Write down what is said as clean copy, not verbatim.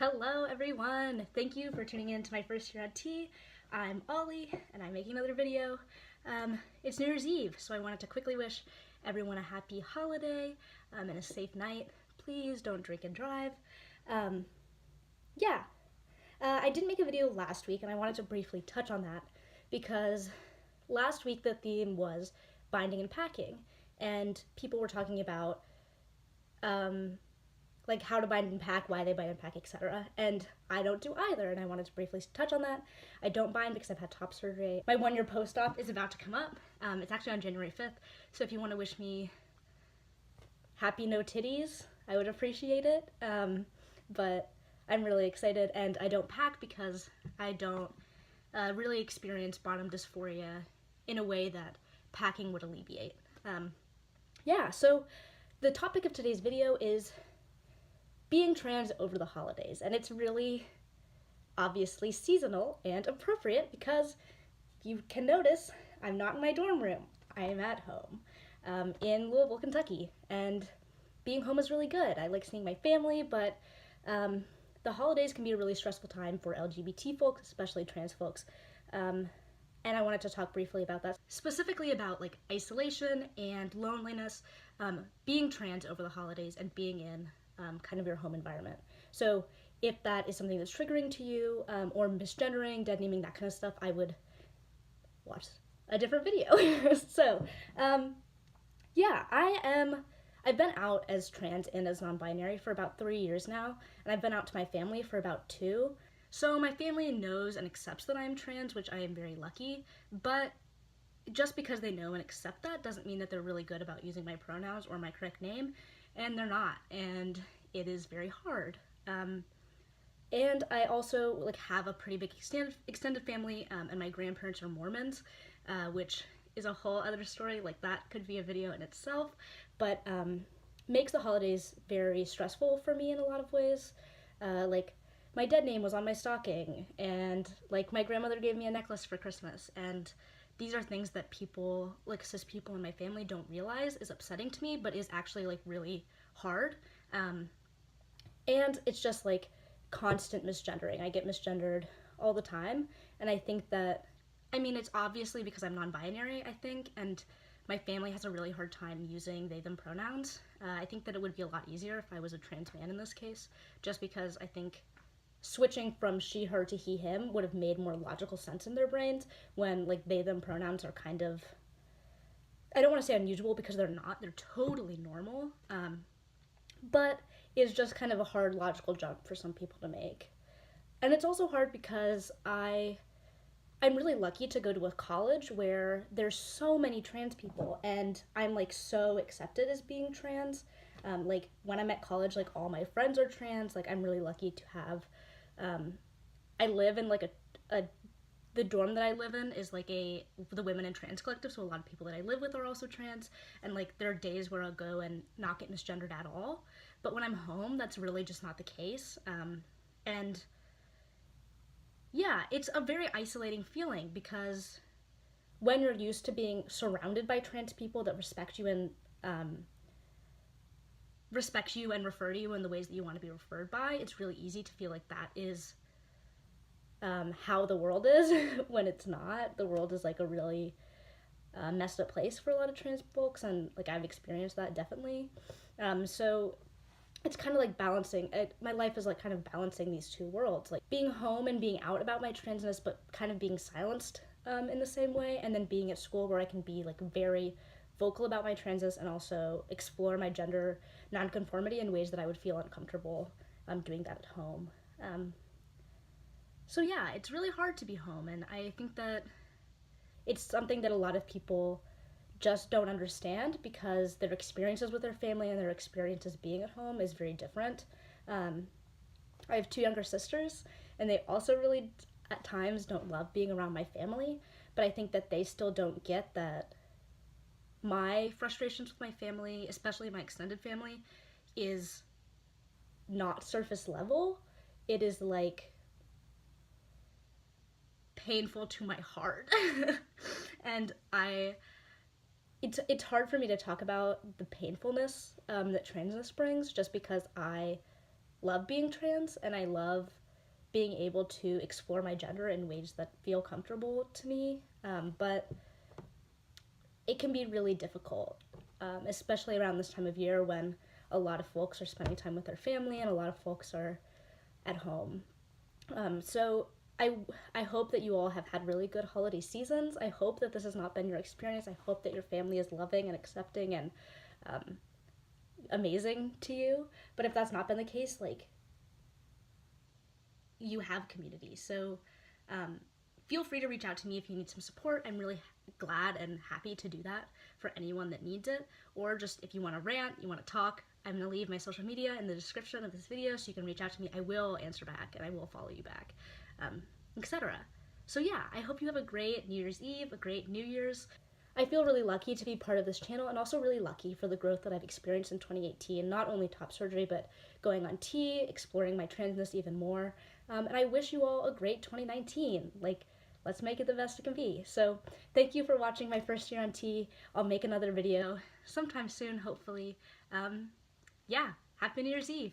Hello everyone! Thank you for tuning in to my first year at T. I'm Ollie and I'm making another video. It's New Year's Eve, so I wanted to quickly wish everyone a happy holiday and a safe night. Please don't drink and drive. I didn't make a video last week and I wanted to briefly touch on that because last week the theme was binding and packing, and people were talking about like how to bind and pack, why they bind and pack, etc. And I don't do either, and I wanted to briefly touch on that. I don't bind because I've had top surgery. My 1 year post-op is about to come up. It's actually on January 5th, so if you want to wish me happy no titties, I would appreciate it. But I'm really excited, and I don't pack because I don't really experience bottom dysphoria in a way that packing would alleviate. So the topic of today's video is being trans over the holidays, and it's really obviously seasonal and appropriate because you can notice I'm not in my dorm room. I am at home in Louisville, Kentucky, and being home is really good. I like seeing my family, but the holidays can be a really stressful time for LGBT folks, especially trans folks, and I wanted to talk briefly about that, specifically about like isolation and loneliness, being trans over the holidays and being in kind of your home environment. So if that is something that's triggering to you, or misgendering, dead naming, that kind of stuff, I would watch a different video. So I've been out as trans and as non-binary for about 3 years now, and I've been out to my family for about 2. So my family knows and accepts that I'm trans, which I am very lucky, but just because they know and accept that doesn't mean that they're really good about using my pronouns or my correct name, and they're not, and it is very hard. And I also like have a pretty big extended family, and my grandparents are Mormons, which is a whole other story. Like, that could be a video in itself, but makes the holidays very stressful for me in a lot of ways. Like, my dead name was on my stocking, and like my grandmother gave me a necklace for Christmas, and these are things that people, like cis people in my family, don't realize is upsetting to me, but is actually like really hard. And it's just like constant misgendering. I get misgendered all the time, and I think that, I mean, it's obviously because I'm non-binary, I think, and my family has a really hard time using they, them pronouns. I think that it would be a lot easier if I was a trans man in this case, just because I think switching from she, her to he, him would have made more logical sense in their brains when like they, them pronouns are kind of, I don't want to say unusual because they're not, they're totally normal, but it's just kind of a hard logical jump for some people to make. And it's also hard because I'm really lucky to go to a college where there's so many trans people, and I'm like so accepted as being trans. Like when I'm at college, like all my friends are trans. Like I'm really lucky to have, I live in like the dorm that I live in is like the women in trans collective, so a lot of people that I live with are also trans, and like there are days where I'll go and not get misgendered at all, but when I'm home, that's really just not the case. And yeah, it's a very isolating feeling because when you're used to being surrounded by trans people that respect you and refer to you in the ways that you want to be referred by, it's really easy to feel like that is how the world is when it's not. The world is like a really messed up place for a lot of trans folks, and like I've experienced that definitely. So it's kind of like balancing it. My life is like kind of balancing these two worlds, like being home and being out about my transness, but kind of being silenced in the same way, and then being at school where I can be like very vocal about my transness and also explore my gender nonconformity in ways that I would feel uncomfortable doing that at home. So yeah, it's really hard to be home, and I think that it's something that a lot of people just don't understand because their experiences with their family and their experiences being at home is very different. I have 2 younger sisters, and they also really at times don't love being around my family, but I think that they still don't get that my frustrations with my family, especially my extended family, is not surface level. It is like painful to my heart. And it's hard for me to talk about the painfulness that transness brings, just because I love being trans and I love being able to explore my gender in ways that feel comfortable to me. But it can be really difficult, especially around this time of year when a lot of folks are spending time with their family and a lot of folks are at home. So I hope that you all have had really good holiday seasons. I hope that this has not been your experience. I hope that your family is loving and accepting and amazing to you. But if that's not been the case, like, you have community. So feel free to reach out to me if you need some support. I'm really glad and happy to do that for anyone that needs it. Or just if you want to rant, you want to talk, I'm going to leave my social media in the description of this video so you can reach out to me. I will answer back and I will follow you back, etc. So yeah, I hope you have a great New Year's Eve, a great New Year's. I feel really lucky to be part of this channel and also really lucky for the growth that I've experienced in 2018, not only top surgery, but going on T, exploring my transness even more. And I wish you all a great 2019. Like, let's make it the best it can be. So thank you for watching my first year on T. I'll make another video sometime soon, hopefully. Yeah, Happy New Year's Eve.